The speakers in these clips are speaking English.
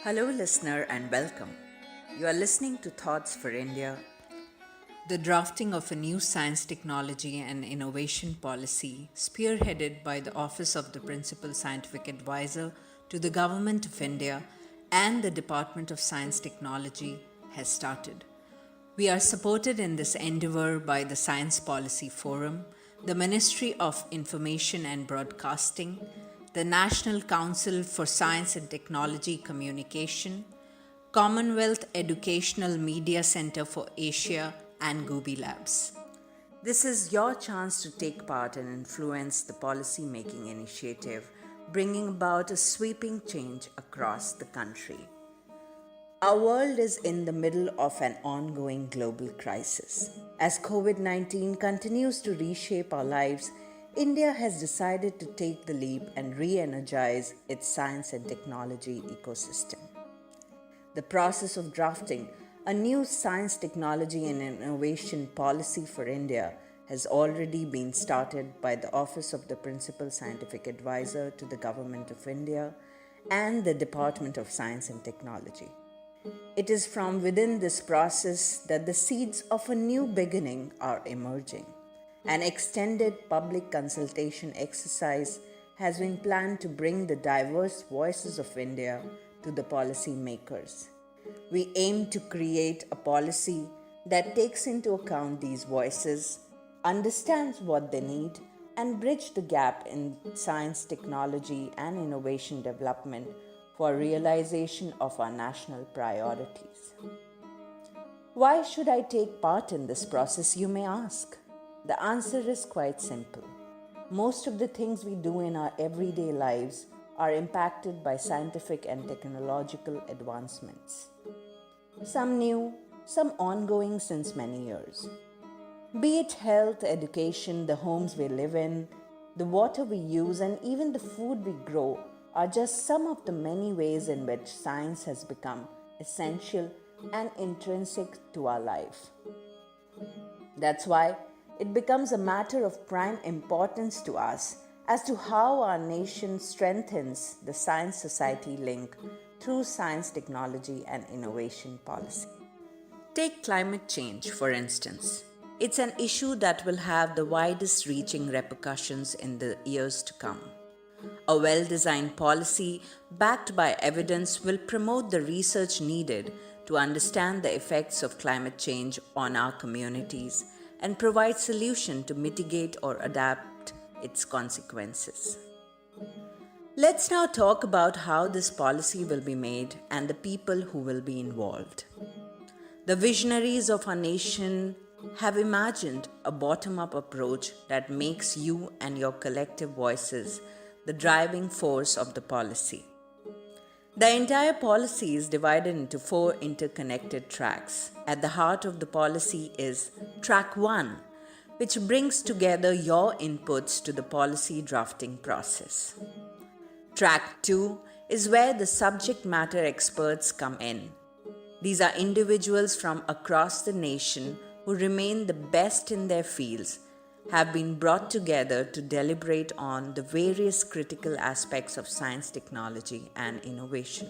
Hello, listener, and welcome. You are listening to Thoughts for India, the drafting of a new science, technology, and innovation policy spearheaded by the Office of the Principal Scientific Advisor to the Government of India and the Department of Science Technology has started. We are supported in this endeavor by the Science Policy Forum, the Ministry of Information and Broadcasting, the National Council for Science and Technology Communication, Commonwealth Educational Media Center for Asia, and Gooby Labs. This is your chance to take part and influence the policy making initiative, bringing about a sweeping change across the country. Our world is in the middle of an ongoing global crisis. As COVID-19 continues to reshape our lives, India has decided to take the leap and re-energize its science and technology ecosystem. The process of drafting a new science, technology and innovation policy for India has already been started by the Office of the Principal Scientific Advisor to the Government of India and the Department of Science and Technology. It is from within this process that the seeds of a new beginning are emerging. An extended public consultation exercise has been planned to bring the diverse voices of India to the policy makers. We aim to create a policy that takes into account these voices, understands what they need, and bridge the gap in science, technology, and innovation development for realization of our national priorities. Why should I take part in this process, you may ask? The answer is quite simple. Most of the things we do in our everyday lives are impacted by scientific and technological advancements. Some new, some ongoing since many years. Be it health, education, the homes we live in, the water we use, and even the food we grow are just some of the many ways in which science has become essential and intrinsic to our life. That's why it becomes a matter of prime importance to us as to how our nation strengthens the science-society link through science, technology, and innovation policy. Take climate change, for instance. It's an issue that will have the widest reaching repercussions in the years to come. A well-designed policy backed by evidence will promote the research needed to understand the effects of climate change on our communities and provide solutions to mitigate or adapt its consequences. Let's now talk about how this policy will be made and the people who will be involved. The visionaries of our nation have imagined a bottom-up approach that makes you and your collective voices the driving force of the policy. The entire policy is divided into 4 interconnected tracks. At the heart of the policy is Track 1, which brings together your inputs to the policy drafting process. Track 2 is where the subject matter experts come in. These are individuals from across the nation who remain the best in their fields, have been brought together to deliberate on the various critical aspects of science, technology, and innovation.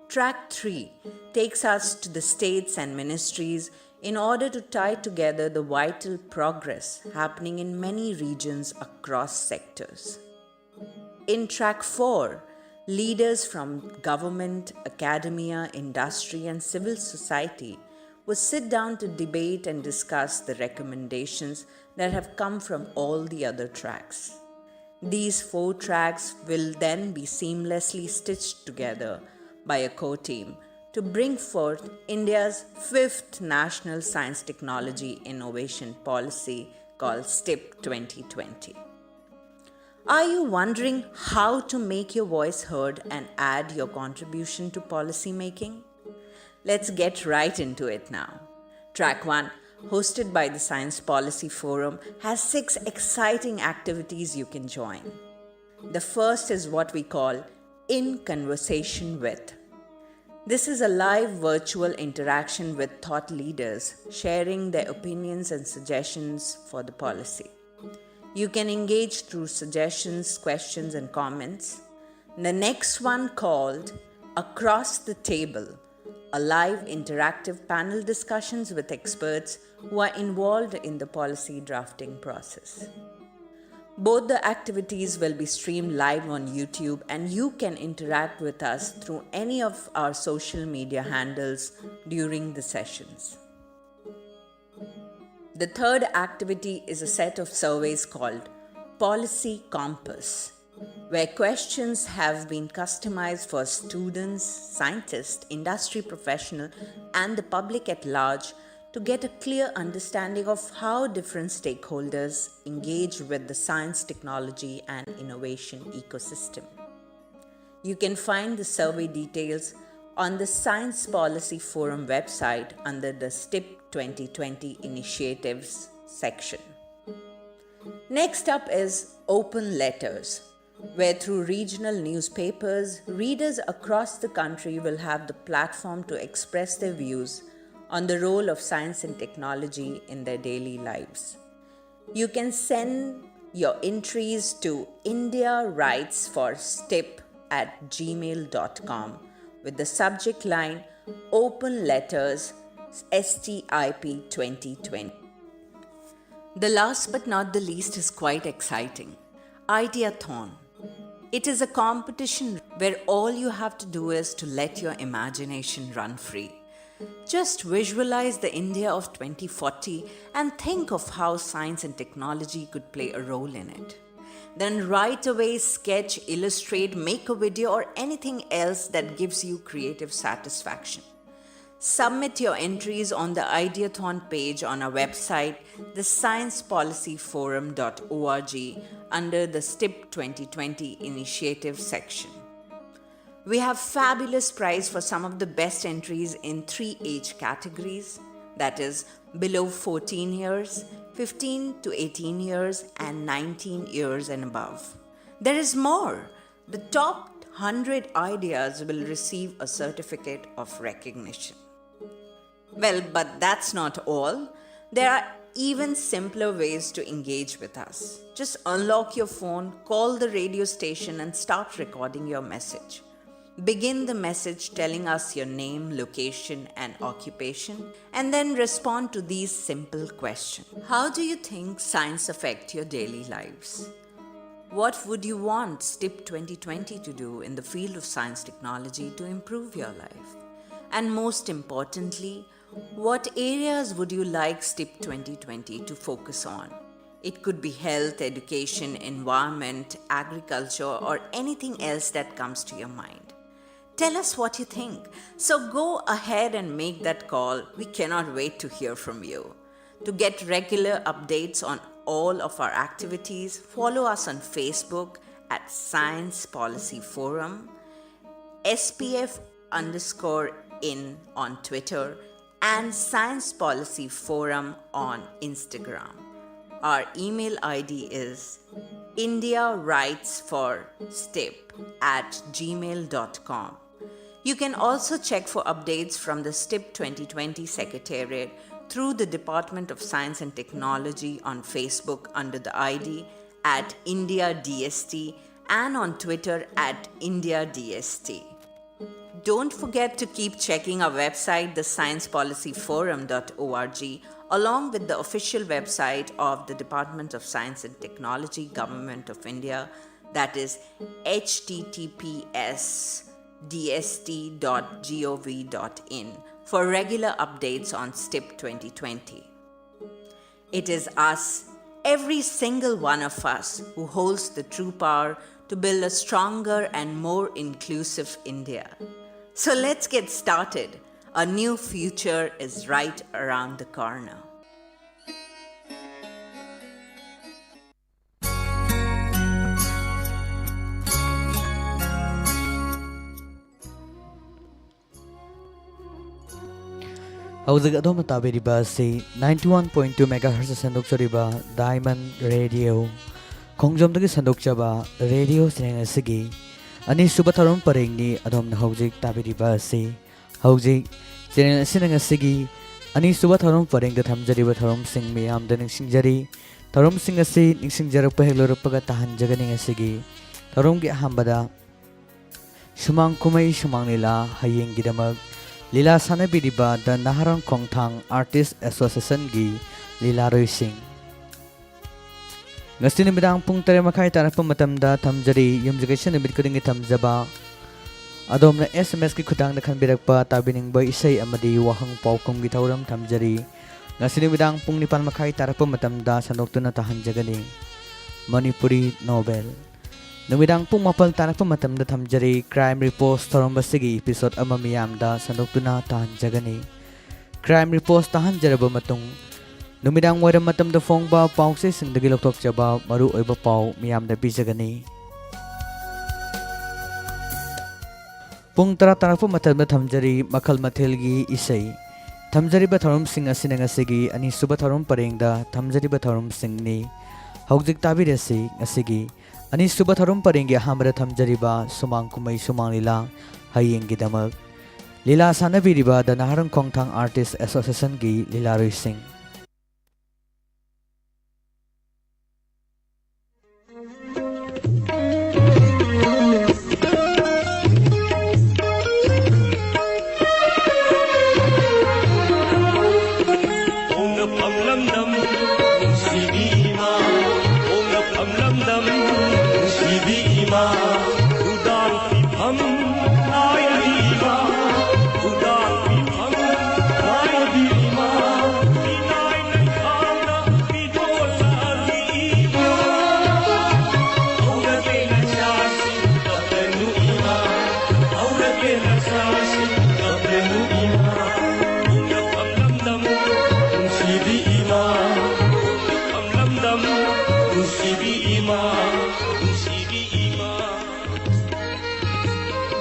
Track 3 takes us to the states and ministries in order to tie together the vital progress happening in many regions across sectors. In Track 4, leaders from government, academia, industry, and civil society will sit down to debate and discuss the recommendations that have come from all the other tracks. These 4 tracks will then be seamlessly stitched together by a core team to bring forth India's 5th National Science Technology Innovation Policy called STIP 2020. Are you wondering how to make your voice heard and add your contribution to policy making? Let's get right into it now. Track 1, hosted by the Science Policy Forum, has 6 exciting activities you can join. The first is what we call In Conversation With. This is a live virtual interaction with thought leaders sharing their opinions and suggestions for the policy. You can engage through suggestions, questions, and comments. The next one, called Across the Table, a live interactive panel discussions with experts who are involved in the policy drafting process. Both the activities will be streamed live on YouTube, and you can interact with us through any of our social media handles during the sessions. The third activity is a set of surveys called Policy Compass, where questions have been customized for students, scientists, industry professionals, and the public at large to get a clear understanding of how different stakeholders engage with the science, technology, and innovation ecosystem. You can find the survey details on the Science Policy Forum website under the STIP 2020 Initiatives section. Next up is Open Letters, where through regional newspapers, readers across the country will have the platform to express their views on the role of science and technology in their daily lives. You can send your entries to indiawritesforstip@gmail.com with the subject line Open Letters STIP 2020. The last but not the least is quite exciting. Ideathon. It is a competition where all you have to do is to let your imagination run free. Just visualize the India of 2040 and think of how science and technology could play a role in it. Then right away sketch, illustrate, make a video or anything else that gives you creative satisfaction. Submit your entries on the Ideathon page on our website, the sciencepolicyforum.org, under the STIP 2020 Initiative section. We have fabulous prize for some of the best entries in 3 age categories, that is below 14 years, 15 to 18 years, and 19 years and above. There is more. The top 100 ideas will receive a certificate of recognition. Well, but that's not all. There are even simpler ways to engage with us. Just unlock your phone, call the radio station, and start recording your message. Begin the message telling us your name, location, and occupation, and then respond to these simple questions. How do you think science affects your daily lives? What would you want STIP 2020 to do in the field of science technology to improve your life? And most importantly, what areas would you like STIP 2020 to focus on? It could be health, education, environment, agriculture, or anything else that comes to your mind. Tell us what you think. So go ahead and make that call. We cannot wait to hear from you. To get regular updates on all of our activities, follow us on Facebook at Science Policy Forum, SPF_in on Twitter, and Science Policy Forum on Instagram. Our email ID is indiawritesforstip@gmail.com. You can also check for updates from the STIP 2020 Secretariat through the Department of Science and Technology on Facebook under the ID at IndiaDST and on Twitter at IndiaDST. Don't forget to keep checking our website, the sciencepolicyforum.org, along with the official website of the Department of Science and Technology, Government of India, that is https://dst.gov.in, for regular updates on STIP 2020. It is us, every single one of us, who holds the true power to build a stronger and more inclusive India. So let's get started. A new future is right around the corner. Howzig adom tabiriba si 91.2 MHz sandokchariba Diamond Radio Khongjomdagi sandokchaba radio sineng asigi ani subatharon parengni adom howzig tabiriba si howzig sineng sineng asigi ani subatharon parengda thamjariba tharom sing miyam da ningsingjari tharom sing asi ningsingjarak pahelorpaga tahanjagani asigi tharom gi hambada Sumang kumay sumang lila hayeng gidamag lila sanabiriba the Naharang Kongthang Artist Association gi lila roising. Ngasti namidang pung tare makai tarak pamatamda tamjari yumjagay siya nabid ko dingi tamjaba. Adom na SMS ki khutang na khanbirak pa tabining boy isay amadi wahang paukum gi tauram tamjari. Ngasti namidang pung nipan makai tarak pamatamda sanokto na tahanjagani. Manipuri Novel. Namidang pung mapal tarak pamatamda tamjari crime report tarong basigi episode amamiyamda sanokto na tahanjagani. Crime report tahanjaraba matong Numidang waram matam da fong ba pau se sindagi loktok chaba maru oiba pau miyam da bijagani. Pung tara po matam da thamjari makal mathelgi isay. Thamjari ba tharum sing asinang asigi ani suba tharum pareng da thamjari ba tharum sing ni. Haujik tabi resi asigi ani suba tharum parengi hamra thamjari ba sumang kumay sumang lila hayeng gidamag. Lila sanabiri ba da Naharang Kongthang Artist Association gi lila roising.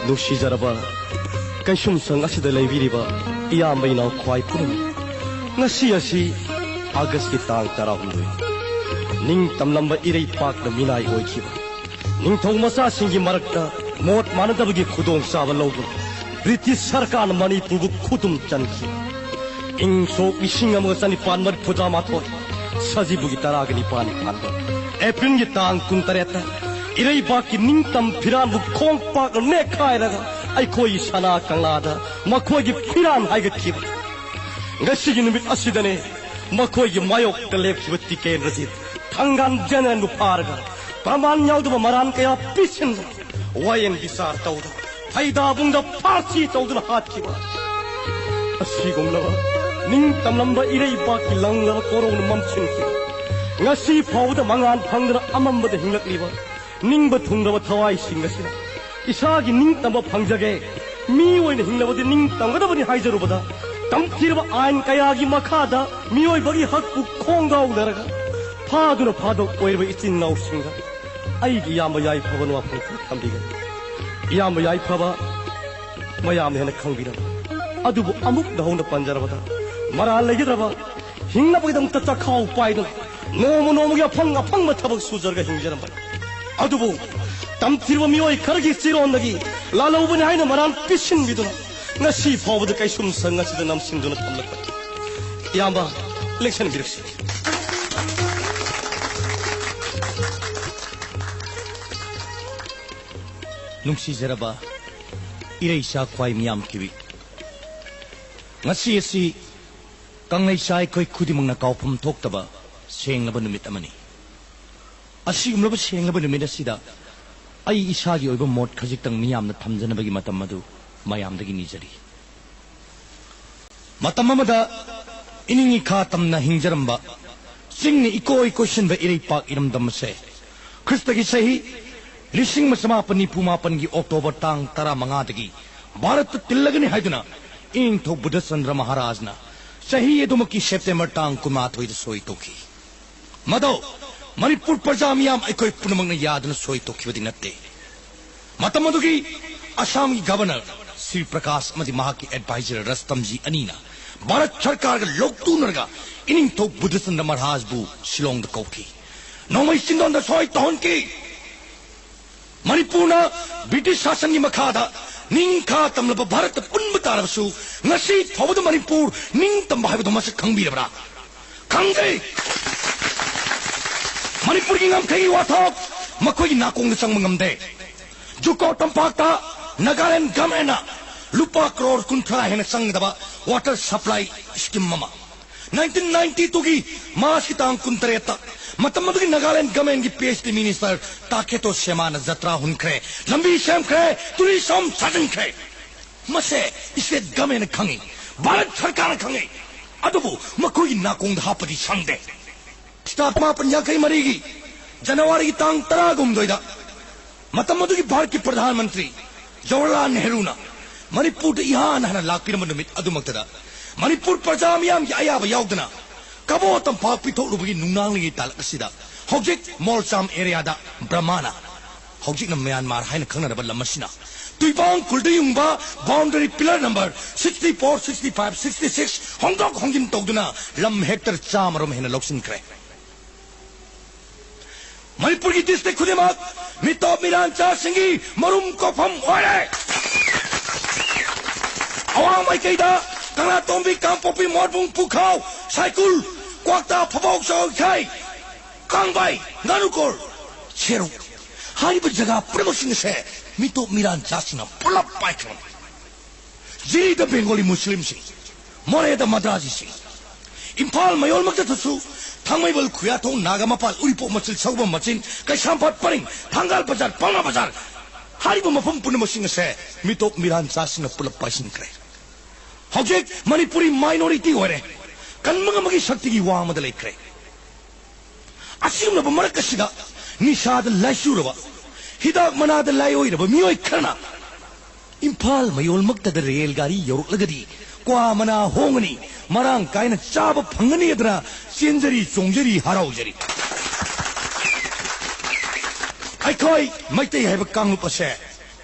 Nusijaraba kaisum sang asida leibiriba iyambay na khwai purum ngasi asi August ki tang 12 ning tamlamba irei pak na minai oikiba ning thongmasa singi marakta mot manadabagi khudong saba lawdu British sarkar Manipur bu khudum chanki ing so ising amgasani pan mar phujama thoi sajibugi taragani pan khanda April ki tang 13 irei baki ningtam phiran bu khong pak ne khai raga ai khoi sana kanglada makhoi gi phiran haiga khib ngasi gi numit asidane makhoi gi mayok telep khibti ken rajit thangan janan bu parga praman nyaudu maran kaya pisin wayen bisar tawda faida bungda parchi tawdu hat khiba asi gomla ningtam lamba irei baki langla korong mamchin ki ngasi phawda mangan phangdra amambada hinglakliba 닝바 퉁다바 타와이 싱가시나 이사기 닝땀바 방자게 미오이네 힝나바디 닝땀가다바니 하이저로보다 땀티르바 아인 까야기 마카다 미오이 버기 학부 콩가우 나라가 파두나 파도 오이르바 이찐 나우싱가 아이기 야마 야이 파바노와 퐁 탐비가 야마 야이 파바 마야마 헤나 캉비라 아두부 아묵 나온다 반자라바다 마라 레기드라바 힝나바기 담타 짜카우 파이도 노무노무기 아팡 아팡 마타박 수저가 힝자란 바 adubu tam tirwa mioi kargi siron lagi lala ubani haina maran pishin biduna ngasi phawbud kai sum sang ngasi nam sinduna thamlak yamba election birksi nungsi jaraba irei sha khwai miam kiwi ngasi asi kangai sai koi khudimang na kaupum thoktaba senglaba numit amani asigumlaba senglaba numit asida ai isagi oiba mot khajiktang miyamna thamjanabagi matam madu mayamdagi nijari matam amada iningi khatamna hingjaramba singni ikoi question ba irei pak iramdam se kristagi sahi lising masamapani pumapan gi october tang 15 dagi bharat tillagani haiduna ing tho buddhasandra maharajna sahi edumaki september tang 19 da soi toki mado Manipur Pajamiyam aikoi punamang na yadana soi tokhibadi natte matamadugi Assam gi governor Sri Prakash amadi mahaki advisor Rastamji anina Bharat Sarkar ga loktunarga ining thok Buddhism Maharaj bu Shillong da kauki nomai sindon da soi tonki Manipur na British shasan gi makhada ning kha tamlaba Bharat punba tarasu ngasi thawada Manipur ning tamba haibadu mas khangbirabra khangde Manipur gi ngam thei wathok makhoi nakong sang mangamde juko tampakta Nagaland government lupa crore kuntra hena sangdaba water supply scheme mama 1992 gi masitang kuntreta matamadu gi Nagaland government gi PhD minister taketo semana jatra hunkre lambi sem kre tourism sajan kre mase state government khangi bharat sarkar khangi adubu makoi nakong hapadi sangde start ma panyakai marigi January tang taragum doida matamadu gi bharat ki pradhan mantri Jawaharlal Nehru na Manipur da ihan hana lakpira manumit adumaktada Manipur Prajamiyam ki ayaba yaudana Kabo tampak pitok lubagi nunang lingi talak asida Hojik Molcham area da Brahmana Hojik na Myanmar haina khangna da lamasina Tuibang kuldayungba boundary pillar number 64, 65, 66 Hongkok Hongjin togduna lam hectare chamarom hena loksin kre Manipur ki district khudimak mitop mirancha singi marum kofam oire Awang mai kaida kanga tombi kampopi morbung pukhau cycle kwakta phobok so khai kangbai nanukor cheru hari ba jaga promotion se mitop mirancha sina pulap paikram jiri da Bengali Muslim si more da Madrasi si Impal mayol makta thasu Thangmaibal Khuyathong Nagamapal Uripo Machil Sauba Machin Kaisampat Paring Thangal Bazar Palma Bazar Haribo Mafam Punamasing se Mitop Miran Sasina Pulap Paisin Kre Hojek Manipuri minority ore Kanmagamagi Shakti gi Wamadale Kre Asimna Bamarakasida Nishad Laishurava Hidak Manada Layoira Mioi Kana Impal mayol makta the rail gari Yoruk Lagadi Kwa mana hongani marang kaina chaba phangani adra senjari chongjari haraujari aikoi maitai haiba kanglup ase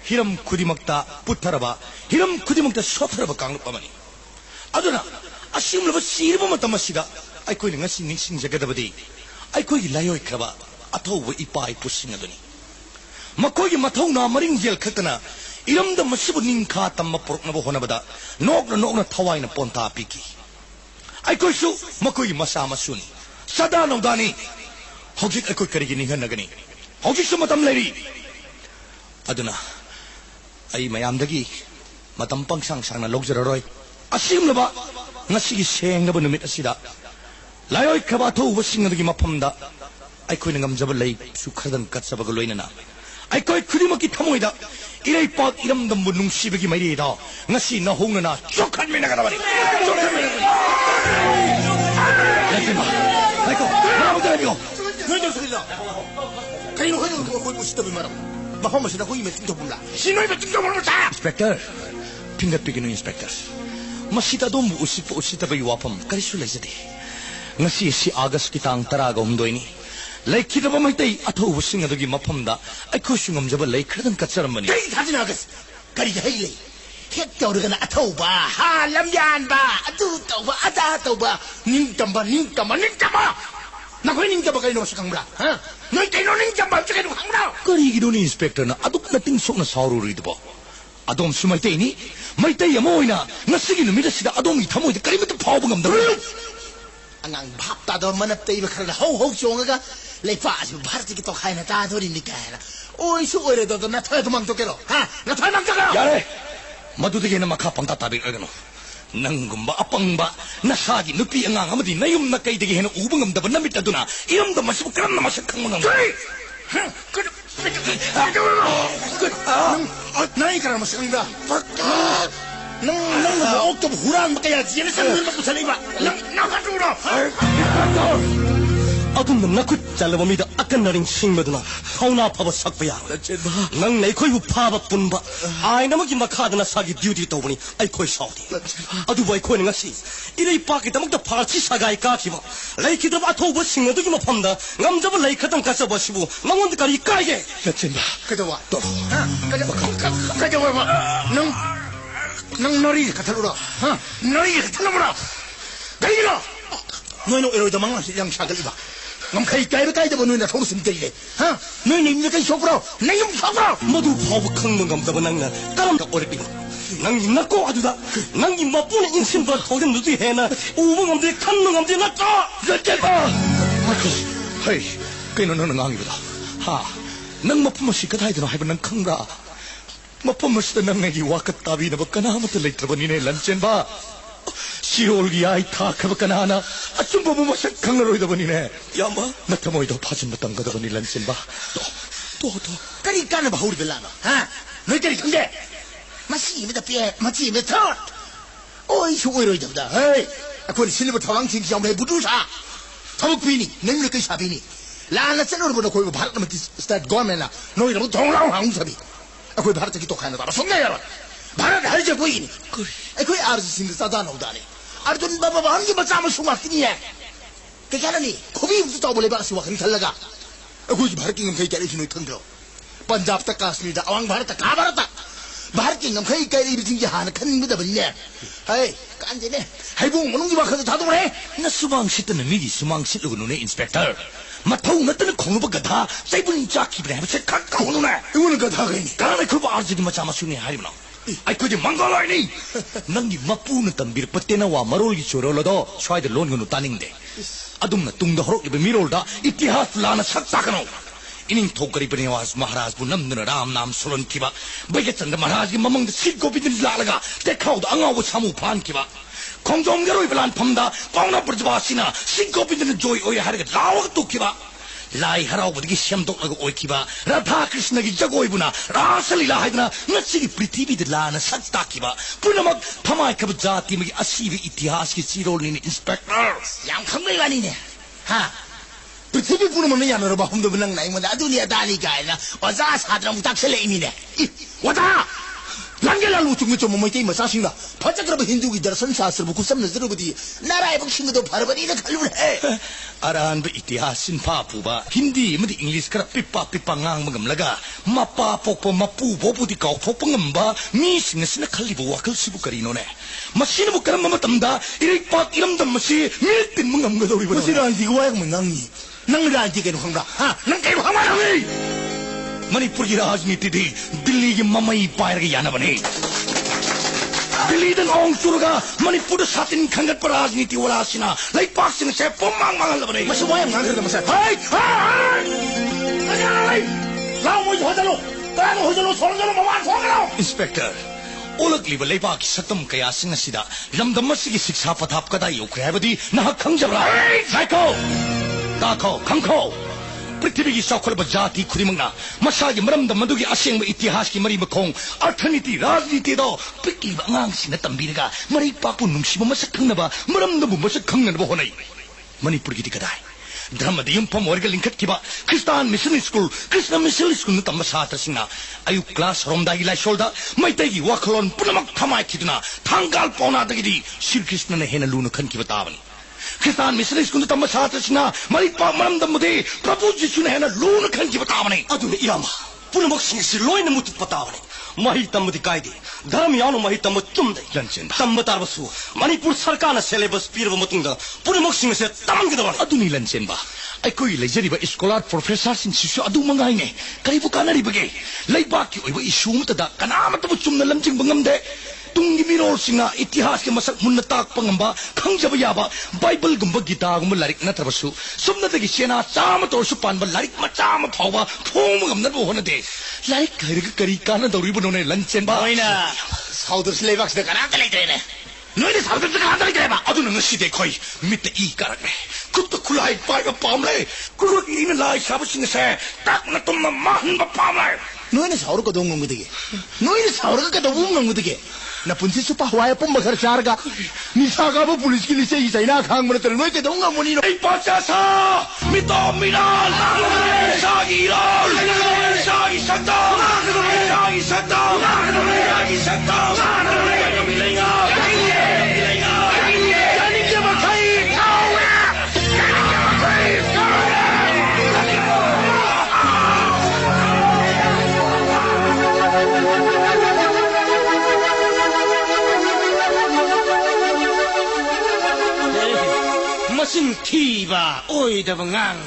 hiram khudimakta putharaba hiram khudimakta sotharaba kanglup amani aduna asimlaba sirba matamasida aikoi ngasi ningsing jagadabadi aikoi gi layoi khraba athowa ipai pusing aduni makoi gi mathona maring jel khatana Iram da masibu ningkha tamma porknabo honabada nokna thawaina ponta piki ai koisu makoi masa masuni sada nodani hojik akoi karigi ningan nagani hojik su matam leri aduna ai mayamdagi matam pangsang sangna logjararoi asim laba ngasi gi sengnaba numit asida layoi khaba tho wasing adagi maphamda ai koina ngamjaba lei su khadan katsabaga loinana ai koi khudimaki thamoida Irai pak iram dambu nungsi bagi mai da ngasi na hongna na chokhan me nagara bari chokhan me Lekima Leko Mara mudara bigo Nunjuk sila Kaino kaino ko ko musta bi maram Mahoma sina ko imet to bumla Sinoy ba tingko mo ta Inspector Pingat pigino inspector Masita dombu usita ba yuapam karisu laisade ngasi si August kitang taraga umdoini Laikida ba mai tai atho using adugi maphamda aikho sungam jaba laikhadan katsaramani kai thajina gas kari haile hek tawrugana atho ba ha lamyan ba atu tawba ata tawba ning tamba nakoi ning tamba kai no sakang bra ha noi kai no ning tamba chikai no hang bra kari gido ni inspector na aduk nating sokna sauru ri dbo adom sumai tai ni mai tai amoina ngasigi numida sida adom I thamoi kari mit phawba ngam da angang bhap ta do manap tai ba khara ho chongaga Lepa asu bharti ki to khaina ta thori ni kaina oi su ore do na thoi thumang to kero ha na thoi mang to kero yare madu de na makha pangta ta bi agano nangumba apangba na sagi nupi angang amadi nayum na kai de hena ubangam da namit aduna iram da masu kram na masak khang ngam nai kara masang da nang oktob huran makaya jena sang nirma pusaliba nang kaduro Adum nakut jalabamida akan naring singmaduna hauna phaba sakpaya nang nei khoi bu phaba punba ai namagi makhadana sagi duty tawbani ai khoi saudi adu bai khoi ngasi irei paki tamakta pharchi sagai ka khiba leiki da athoba sing adu gi maphamda ngamjaba leikhatang kasaba sibu nangon kari kaige lachimba kadawa to kadawa nang nori kathalura ha nori kathalura gairo noino eroi da mangla yang sagaliba ngam khai kai kai da bonu na thong sim kai le ha noi ni ni kai sopro nei um sopro madu phaw khang ngam da banang karam ka ore ting nang na ko adu da nang ni mapuna insin ba thogen nu ji hena ubu ngam de khan ngam de na ta ja ba hai kai no nang ngang ba ha nang mapuma si ka thai da hai ba nang khang ra मफम नंगी वाकत ताबीनब कनामत लेत्रबनीने लंचेनबा सिरोलगी आई थाखब कनाना अचुंबबु मसक खंगरोइदबनीने यामा नथमोइदो फाजन मतंगदबनी लंचेनबा तो करी कान बहुर बेलानो हा नोइ करी खंगे मसी में पे मची में थर्ड ओइ सु ओइरोइदबदा हे अखोन सिलिब थवांग सिंग जामले बुदुसा थमुक पिनी नंग कै साबिनी लाना चनोरबो कोइ भारत मति स्टेट गभर्नमेन्ट ना नोइरबो थोंराउ हाउ सबी अखोइ भारत की तो खाना दा सुनने यार भारत हरजे कोइनी अखोइ आरज सिंग सदा नौदाने अर्जुन बाबा हम की बच्चा में सुमाक्तिनी है के कहनी खुबी तो बोले बा सुवाखन खलगा अखोइ भारत की गमखै कैले नोइ खंद्रो पंजाब तक कश्मीर दा अवांग भारत का भारत भारत की गमखै कैले बिथिं हान खनबदबने है कांजेने हाइबुं मनुंगी वाखन थादोरे न सुमांग सितन मिगी सुमांग सितलुगनुने इंस्पेक्टर मथौ नतन खोनुब गधा सैबुन चाकी ब्रेब से खक खोनुना इउन गधा गइनी काने खुब आर्जिनि मचा मसुनि हारिबना आइखोजे मंगलाइनी नंगी मपुन तंबिर पत्तेना वा मरोलगी चोरोलदो स्वाइद लोनगनु तानिंगदे अदुमना तुंगदा हरोकलिब मिरोलदा इतिहास लाना सक्ताकनो इनिंग थोकरी बनेवास महाराज बु नमदन राम नाम सोलनकिबा बैगचंद महाराज की ममंग सिट गोबिंद लालगा देखाउदा अंगाव सामु फानकिबा खोंजोम गरोइ बलान फमदा पाउना ब्रजवासिना सिट गोबिंद जोय ओय हारगा लावग तुकिबा लाई हराउबदगी सेमदोकलगा ओइकिबा राधा कृष्ण की जगोइबुना रासलीला हाइदना नसिगी पृथ्वी द लाना सक्ताकिबा पुनमक थमाय कब जाति मगी असीबी इतिहास की चिरोलनी इंस्पेक्टर याम खंगै वानी ने हा पृथ्वी पुनमन यानरबा हमदब नंग नाइ मदा अदुनि अदानी गायना ओजा साद्र मुताक से लेइनी ने वदा लंगेला लुचुंग चो ममैतै मसासिंगा फचक्रब हिंदू की दर्शन शास्त्र बु कुसम नजरबदी नाराय बक्सिंग दो भरबनी न खलु है अरान ब इतिहास सिनफा पुबा हिंदी मदि इंग्लिश कर Pippa Pippa ngang magam laga mapa pokpo mapu bobudi kaw thokpa ngamba mi singasina khalibu wakal sibu karino ne masina bu karam matamda irik pat iram dam masi mi tin mangam gadori ba masina anti wa yak mangangi nang ranti ken khongra ha nang kai hama ngi Manipur की राजनीति थी दिल्ली की ममई pier के याना बने दिल्ली दन ओंग चुरगा मणिपुर सातिन खंगत पर राजनीति वाला सिना like पाक सिंह से पोमांग मांगल बने मसवाय मांग कर मसा हाय हाय लाओ मुझे हो चलो मवान फोंगलो इंस्पेक्टर ओलक लिबा लेबा की सतम कया सिंह सिदा लमदम की शिक्षा पथाप कदा योखरे हाबदी ना खंगजबरा साइको ताखो खंखो पृथ्वी की सौखरब जाति खुदिमंगना मसागी मरमदम मदुगी असेंग इतिहास की मरी मखोंग अर्थनीति राजनीति दो पिकलिब अंगांगसिना तंबीरगा मरी पाकु नुंगसिबा मसक खंगनबा मरमदबु मसक खंगनबा होनै मणिपुर की कदाय धर्म दियम फम वर्ग लिंखत किबा christian mission school Krishna mission school तम सात्र सिंगा आयु क्लास रोमदागी लाइसोलदा मैतैगी वखलोन पुनमक थमाय खिदना थांगाल पौना दगिदी श्री कृष्ण ने हेन लून खन की बतावन क्रिस्तान मिशन स्कूल तम सात्र सिंगा मरी पा मरमदम मुदे प्रभु यीशु ने हेन लून खन की बतावने अदुने इयामा पुनमक सिंग सि लोइन मुत बतावने मही तमदि कायदे धर्म यानो मही तम चुमदे लंचेन तम तारबसु मणिपुर सरकार सिलेबस पीरब मतुंग पुनमक सिंग से तमंगदवन अदुनि लंचेन बा अकोई लेजरिबा स्कॉलर प्रोफेसर सिंग सिसु अदु मंगाइने करिबु कानरिबगे लैबाक की ओइबा इशू मतदा कनामतबु चुमना लंचिंग बंगमदे तुंगी मिरोल सिंगा इतिहास के मसक मुन्न ताक पंगंबा खंगजब याबा बाइबल गुंबा गीता गुंबा लारिक नत्रबसु सुमनदगी सेना चाम तोरसु पानबा लारिक मचाम फावबा फोम गमनबो होनदे लारिक खैरग करी काना दौरिबनोने लंचेन बा ओइना साउदर्स लेबाक्स द कना कलेद्रेने नोइने साउदर्स कना कलेद्रेबा अदुन ngसिदे खोइ मित ई करकले खुद खुलाई पाइबा पामले कुरुक इन लाई साबसिंग से ताक न तुम महनबा पामले नोइने साउर को दोंगंगदगे नोइने साउर को दोंगंगदगे na punsi su pa huaya pum bagar charga ni saga bo police की लिसे ही सैना खांग मन तर नोय के दूंगा मुनी नो पचासा मितो मिलाल सागी लाल सागी सत्ता सागी सत्ता सागी सत्ता मिलेगा मिलेगा यानी के बखाई मसिन थीबा ओइदब ngang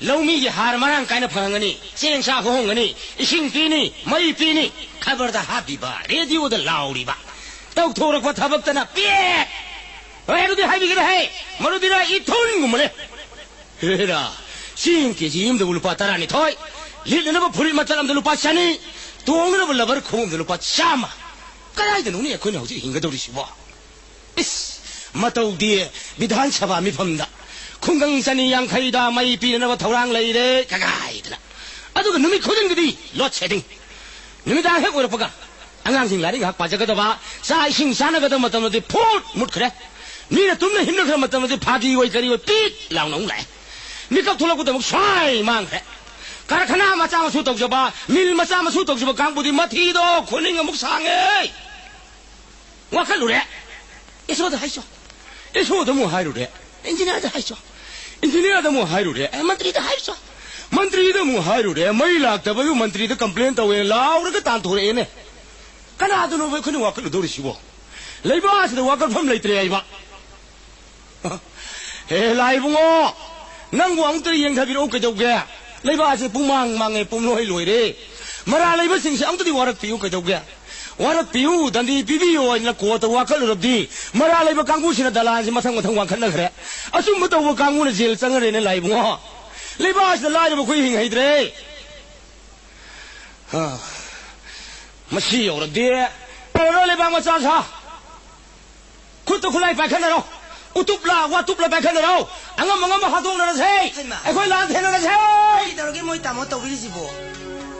लौमी की हार मरांग कायना फंगनी चेंग सा होंगनी इसिंग पीनी मई पीनी खबर दा हाबीबा रेडियो दा लाउडीबा तौ थोरक थबक्तना पे ओएरुदी हाबीगे है मरुदिरा इथोन गुमले हेरा सिंग के जिम द उलपा तरानी थोय लिलनब फुरी मतलम द लुपा सनी ตัวงั้นเราละบาร์คงเดี๋ยวเราปัดช้ามาก็ได้แต่หนูเนี่ยคนเอาที่หิงกันตัวดิสิวะอิสมาตัวเดียบิดานชาวบ้านมีพัมดะคงกังสันยังใครด่าไม่ปีนว่าทารางเลยเด้กะไก่ละอะตัวก็หนูมีคนยังดีลอดเชดิงหนูมีด่าให้กูรับปะกะอังงสิงหลายนี่หักปัจจักรตัวบ้าสายสิงสานก็ต้องมาทำตัวพูดมุดขึ้นนี่นะตุ้มเนี่ยหิมนักมาทำตัวพาดีไว้กันดีว่าปีดเหล่าน้องแหละนี่ก็ทุลักกูต้องใช้มั่งแหละการขณะมาจ้ามาสู้ตกจบ้ามิลมาจ้ามาสู้ตกจบ้ากางบุตรมาทีโดคนนึงกับมุกสังเอ้ยว่าแค่รู้แหละไอ้โซ่จะให้ชัวไอ้โซ่จะมั่วให้รู้แหละอินเจเนียร์จะให้ชัวอินเจเนียร์จะมั่วให้รู้แหละไอ้มันตรีจะให้ชัวมันตรีจะมั่วให้รู้แหละไม่หลักแต่ว่าอยู่มันตรีจะคอมเพลนตัวเองแล้วแล้วก็ตามตัวเองเนี่ยขณะตัวนู้นคนนึงว่าแค่รู้ดูสิวะเลยบ้าสิว่าก็ทำเลยเตรียมบ้าเฮ้ยไล่บุ้งอ๋นั่งหวังตรียังทำเป็นโอกาสเจ้าแก่เลยบ้าสิปุ่มมังไงปุ่มลอยลอยเร่มาอะไรบ้าสิ่งที่อังตัวที่วาระผิวกับเจ้าแก่วาระผิวดันดีพิบิโอนี่ละกัวตัวก็รู้ดีมาอะไรบ้ากังกูสินะดาลานสิมาทั้งวันขันนักแร่อาสุมาตัวกังกูเนี่ยเจลสังเกตเนี่ยไล่บุ้งอ๋เลยบ้าสิไล่จะมาคุยหิงให้เร่มาชี้เอาละเดียเราเลยบ้ามาจ้าชาคุณตัวคุณไล่ไปขันนะเราอุตุปลาว่าตุปลาไปขันเราอังงั้นมังงั้นมาหาตัวนั่นใช่ไอ้คนล้านเทนั่นใช่แต่เราแค่มวยตามมาตัววิลิสิโบ